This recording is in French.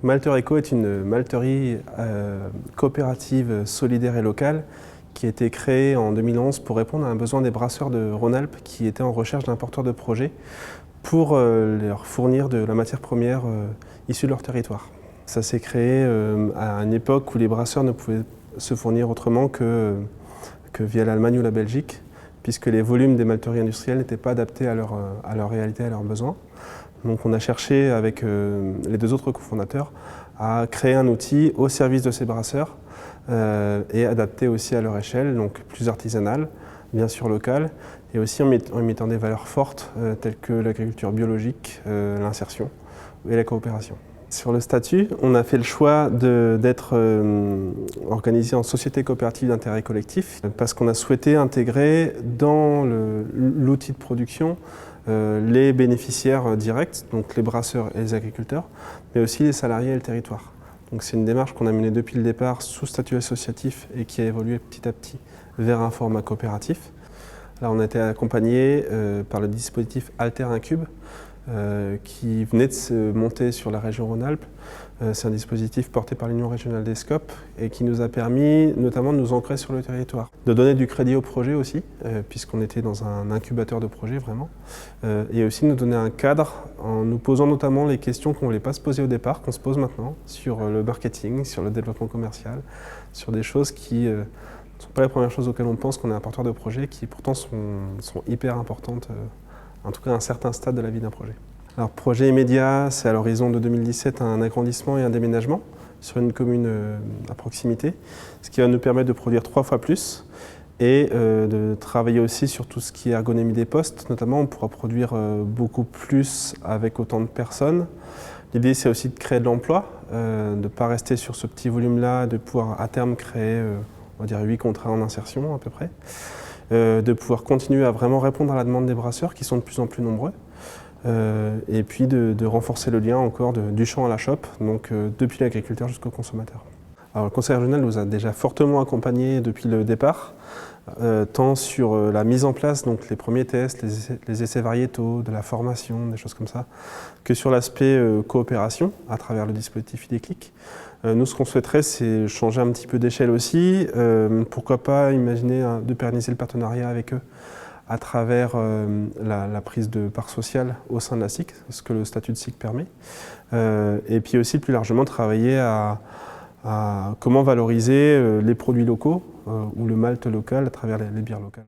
Malteur Eco est une malterie coopérative, solidaire et locale qui a été créée en 2011 pour répondre à un besoin des brasseurs de Rhône-Alpes qui étaient en recherche d'un porteur de projet pour leur fournir de la matière première issue de leur territoire. Ça s'est créé à une époque où les brasseurs ne pouvaient se fournir autrement que via l'Allemagne ou la Belgique, puisque les volumes des malteries industrielles n'étaient pas adaptés à leur réalité, à leurs besoins. Donc on a cherché avec les deux autres cofondateurs à créer un outil au service de ces brasseurs et adapté aussi à leur échelle, donc plus artisanal, bien sûr local, et aussi en mettant des valeurs fortes telles que l'agriculture biologique, l'insertion et la coopération. Sur le statut, on a fait le choix d'être organisé en société coopérative d'intérêt collectif parce qu'on a souhaité intégrer dans l'outil de production les bénéficiaires directs, donc les brasseurs et les agriculteurs, mais aussi les salariés et le territoire. Donc c'est une démarche qu'on a menée depuis le départ sous statut associatif et qui a évolué petit à petit vers un format coopératif. Là, on a été accompagné par le dispositif Alter Incube, qui venait de se monter sur la région Rhône-Alpes. C'est un dispositif porté par l'Union régionale des SCOP et qui nous a permis notamment de nous ancrer sur le territoire, de donner du crédit au projet aussi, puisqu'on était dans un incubateur de projet vraiment, et aussi de nous donner un cadre en nous posant notamment les questions qu'on ne voulait pas se poser au départ, qu'on se pose maintenant sur le marketing, sur le développement commercial, sur des choses qui ne sont pas les premières choses auxquelles on pense qu'on est un porteur de projet, qui pourtant sont hyper importantes, en tout cas à un certain stade de la vie d'un projet. Alors, projet immédiat, c'est à l'horizon de 2017 un agrandissement et un déménagement sur une commune à proximité, ce qui va nous permettre de produire 3 fois plus et de travailler aussi sur tout ce qui est ergonomie des postes. Notamment, on pourra produire beaucoup plus avec autant de personnes. L'idée, c'est aussi de créer de l'emploi, de ne pas rester sur ce petit volume-là, de pouvoir à terme créer, on va dire 8 contrats en insertion à peu près, de pouvoir continuer à vraiment répondre à la demande des brasseurs qui sont de plus en plus nombreux. Et puis de renforcer le lien encore du champ à la chope, donc depuis l'agriculteur jusqu'au consommateur. Alors, le Conseil régional nous a déjà fortement accompagnés depuis le départ, tant sur la mise en place, donc les premiers tests, les essais variétaux, de la formation, des choses comme ça, que sur l'aspect coopération à travers le dispositif Idéclic. Nous, ce qu'on souhaiterait, c'est changer un petit peu d'échelle aussi. Pourquoi pas imaginer de pérenniser le partenariat avec eux à travers la prise de part sociale au sein de la SIC, ce que le statut de SIC permet. Et puis aussi plus largement travailler à comment valoriser les produits locaux ou le malt local à travers les bières locales.